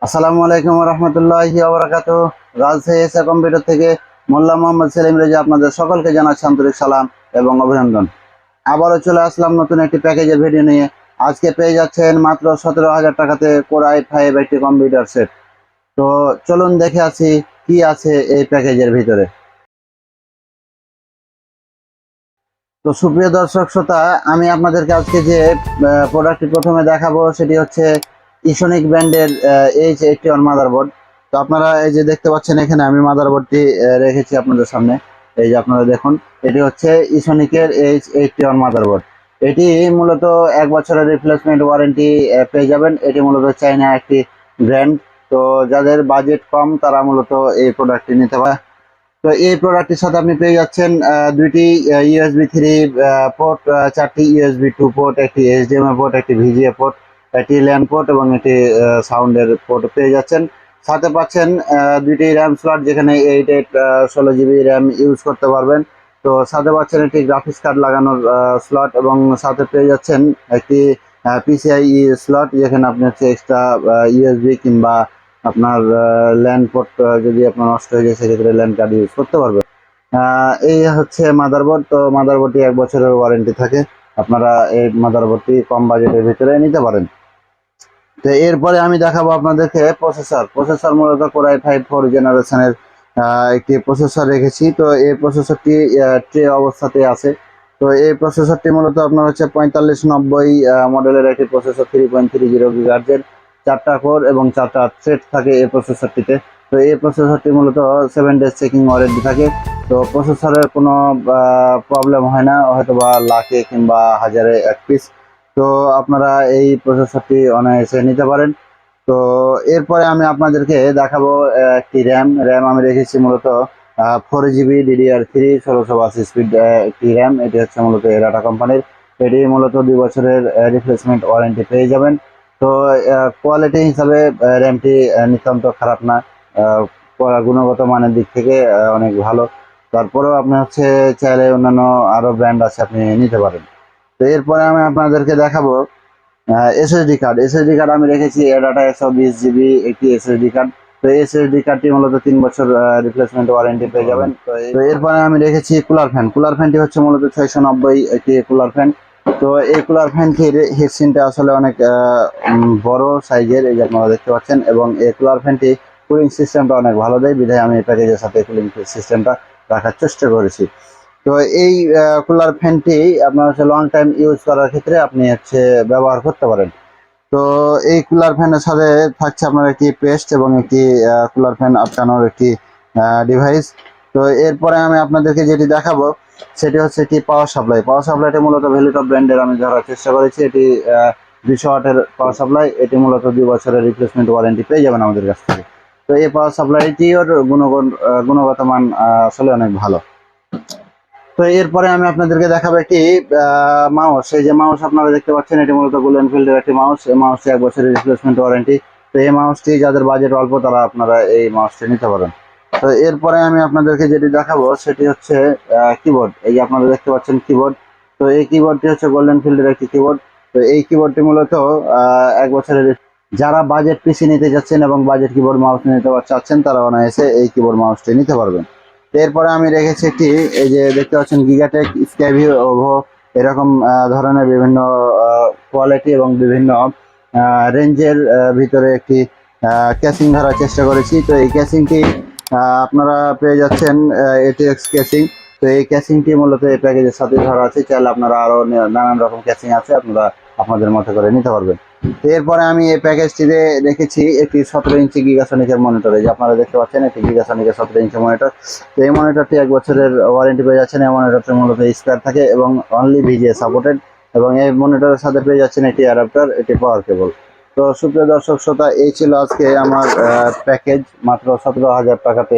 আসসালামু আলাইকুম রহমতুল্লাহি ওয়া রাজশাহী এস.A কম্পিউটার থেকে মোল্লা মোহাম্মদ সেলিম রেজা আপনাদের সকলকে জানাচ্ছি আন্তরিক সালাম এবং অভিনন্দন। আবারও চলে আসলাম নতুন একটি প্যাকেজের ভিডিও নিয়ে। আজকে পেয়ে যাচ্ছেন মাত্র 17,000 টাকাতে কোর i5 একটি কম্পিউটার সেট। তো চলুন দেখে আসি কি আছে এই প্যাকেজের ভিতরে। তো সুপ্রিয় দর্শক শ্রোতা, আমি আপনাদেরকে আজকে যে প্রোডাক্টটি প্রথমে দেখাবো সেটি হচ্ছে ইসোনিক ব্র্যান্ডের H81 মাদারবোর্ড। তো আপনারা এই যে দেখতে পাচ্ছেন এখানে আমি মাদারবোর্ডটি রেখেছি আপনাদের সামনে। এই যে আপনারা দেখুন, এটি হচ্ছে ইসোনিকের H81 মাদারবোর্ড। এটি মূলত 1 বছরের রিপ্লেসমেন্ট ওয়ারেন্টি পেয়ে যাবেন। এটি মূলত চাইনা একটি ব্র্যান্ড। তো যাদের বাজেট কম তারা মূলত এই প্রোডাক্টটি নিতে পারে। তো এই প্রোডাক্টের সাথে আপনি পেয়ে যাচ্ছেন দুইটি USB 3 পোর্ট, 4টি USB 2 পোর্ট, একটি HDMI পোর্ট, একটি VGA পোর্ট, একটি ল্যান পোর্ট এবং একটি সাউন্ডের পোর্ট পেয়ে যাচ্ছেন। সাথে পাচ্ছেন দুইটি র্যাম স্লট, যেখানে 16 GB র্যাম ইউজ করতে পারবেন। তো সাথে পাচ্ছেন একটি গ্রাফিক্স কার্ড লাগানোর স্লট এবং সাথে পেয়ে যাচ্ছেন একটি PCIe স্লট, যেখানে আপনি হচ্ছে এক্সট্রা USB কিংবা আপনার ল্যান্ড পোর্ট যদি আপনার নষ্ট হয়ে যায় সেক্ষেত্রে ল্যান্ড কার্ড ইউজ করতে পারবেন। এই হচ্ছে মাদারবোর্ড। তো মাদারবোর্ডটি 1 বছরের ওয়ারেন্টি থাকে। আপনারা এই মাদারবোর্ডটি কম বাজেটের ভিতরে নিতে পারেন। তো এরপরে আমি দেখাবো আপনাদেরকে প্রসেসর মূলত কোর i5 4 জেনারেশনের একটি প্রসেসর রেখেছি। তো এই প্রসেসরটি ট্রে অবস্থাতে আছে। তো এই প্রসেসরটি মূলত আপনার হচ্ছে 4590 মডেলের একটি প্রসেসর, 3.30 GHz, 4টা কোর এবং 4টা থ্রেড থাকে এই প্রসেসরটিতে। তো এই প্রসেসরটি মূলত 7 ডেজ চেকিং ওয়ারেন্টি থাকে। তো প্রসেসরের কোনো প্রবলেম হয় না, হয়তো বা লাখে কিংবা হাজারে এক পিস। তো আপনারা এই প্রসেসরটি অনায়াসে নিতে পারেন। তো এরপরে আমি আপনাদেরকে দেখাবো একটি র্যাম আমি রেখেছি মূলত 4GB DDR3 1682 স্পিড একটি র্যাম। এটি হচ্ছে মূলত টাটা কোম্পানির। এটি মূলত 2 বছরের রিপ্লেসমেন্ট ওয়ারেন্টি পেয়ে যাবেন। তো কোয়ালিটি হিসাবে র্যামটি নিতান্ত খারাপ না, গুণগত মানের দিক থেকে অনেক ভালো। তারপরেও আপনি হচ্ছে চাইলে অন্যান্য আরও ব্র্যান্ড আছে, আপনি নিতে পারেন। তো এরপরে আমি আপনাদেরকে দেখাবো এসএসডি কার্ড আমি রেখেছি ডাটা 120 GB একটি এসএসডি কার্ড। তো এসএসডি কার্ডটি মূলত 3 বছর রিপ্লেসমেন্ট ওয়ারেন্টি পেয়ে যাবেন। তো এরপরে আমি রেখেছি কুলার ফ্যানটি হচ্ছে মূলত 690 একটি কুলার ফ্যান। তো এই কুলার ফ্যানটির হিটসিনটা আসলে অনেক বড় সাইজের, এই যে আপনারা দেখতে পাচ্ছেন, এবং এই কুলার ফ্যানটি কুলিং সিস্টেমটা অনেক ভালো দেয়, বিধায় আমি এই প্যাকেজের সাথে কুলিং সিস্টেমটা রাখার চেষ্টা করেছি। তো এই কুলার ফ্যানটি আপনার হচ্ছে লং টাইম ইউজ করার ক্ষেত্রে আপনি হচ্ছে ব্যবহার করতে পারেন। তো এই কুলার ফ্যানের সাথে থাকছে আপনার একটি পেস্ট এবং একটি কুলার ফ্যান আটকানোর একটি ডিভাইস। তো এরপরে আমি আপনাদেরকে যেটি দেখাবো সেটি হচ্ছে একটি পাওয়ার সাপ্লাইটি মূলত ভ্যালিটপ ব্র্যান্ডের আমি ধরার চেষ্টা করেছি। এটি 200 ওয়াটের পাওয়ার সাপ্লাই। এটি মূলত 2 বছরের রিপ্লেসমেন্ট ওয়ারেন্টি পেয়ে যাবেন আমাদের কাছ থেকে। তো এই পাওয়ার সাপ্লাইটির গুণগত মান আসলে অনেক ভালো। তো এরপরে আমি আপনাদেরকে দেখাবো একটি মাউস। এই যে মাউস আপনারা দেখতে পাচ্ছেন, এটি মূলত গোল্ডেন ফিল্ডের একটি মাউস। এই মাউসটি 1 বছরের রিপ্লেসমেন্ট ওয়ারেন্টি। তো এই মাউসটি যাদের বাজেট অল্প তারা আপনারা এই মাউসটি নিতে পারেন। তো এরপরে আমি আপনাদেরকে যেটি দেখাবো সেটি হচ্ছে কিবোর্ড। এই যে আপনারা দেখতে পাচ্ছেন কিবোর্ড। তো এই কিবোর্ডটি হচ্ছে গোল্ডেন ফিল্ডের একটি কিবোর্ড। তো এই কিবোর্ডটি মূলত 1 বছরের। যারা বাজেট পিসি নিতে যাচ্ছেন এবং বাজেট কিবোর্ড মাউস নিতে চাচ্ছেন তারা অনায়াসে এই কিবোর্ড মাউসটি নিতে পারবেন। এরপরে আমি রেখেছি একটি, এই যে দেখতে পাচ্ছেন, গিগাটেক স্কাইভি ওভো, এরকম ধরনের বিভিন্ন কোয়ালিটি এবং বিভিন্ন রেঞ্জের ভিতরে একটি ক্যাসিং ধরার চেষ্টা করেছি। তো এই ক্যাসিংটি আপনারা পেয়ে যাচ্ছেন A.Tech ক্যাসিং। তো এই ক্যাসিংটি মূলত এই প্যাকেজের সাথে ধরা আছে। চাইলে আপনারা আরও নানান রকম ক্যাসিং আছে, আপনারা আপনাদের মতো করে নিতে পারবেন। এরপরে আমি এই প্যাকেজটিতে রেখেছি একটি 17 ইঞ্চি গিগাসনিকের মনিটর। এই যে আপনারা দেখতে পাচ্ছেন একটি গিগাসনিকের 17 ইঞ্চি মনিটর। তো এই মনিটরটি 1 বছরের ওয়ারেন্টি পেয়ে যাচ্ছেন। এই মনিটরটি মূলত স্কোয়ার থাকে এবং অনলি VGA সাপোর্টেড, এবং এই মনিটরের সাথে পেয়ে যাচ্ছেন একটি অ্যাডাপ্টার, একটি পাওয়ার কেবল। তো সুপ্রিয় দর্শক শ্রোতা, এই ছিল আজকে আমার প্যাকেজ। মাত্র 17,000 টাকাতে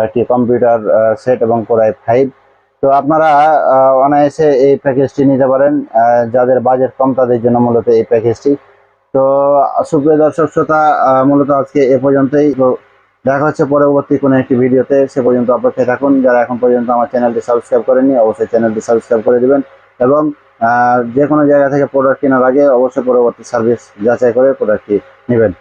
একটি কম্পিউটার সেট এবং কোর i5। তো আপনারা অনায়াসে এই প্যাকেজটি নিতে পারেন। যাদের বাজেট কম তাদের জন্য মূলত এই প্যাকেজটি। তো সুপ্রিয় দর্শক শ্রোতা, মূলত আজকে এ পর্যন্তই। তো দেখা হচ্ছে পরবর্তী কোনো একটি ভিডিওতে। সে পর্যন্ত অপেক্ষায় থাকুন। যারা এখন পর্যন্ত আমার চ্যানেলটি সাবস্ক্রাইব করেননি অবশ্যই চ্যানেলটি সাবস্ক্রাইব করে দিবেন, এবং যে কোনো জায়গা থেকে প্রোডাক্ট কেনার আগে অবশ্যই পরবর্তী সার্ভিস যাচাই করে প্রোডাক্টটি নেবেন।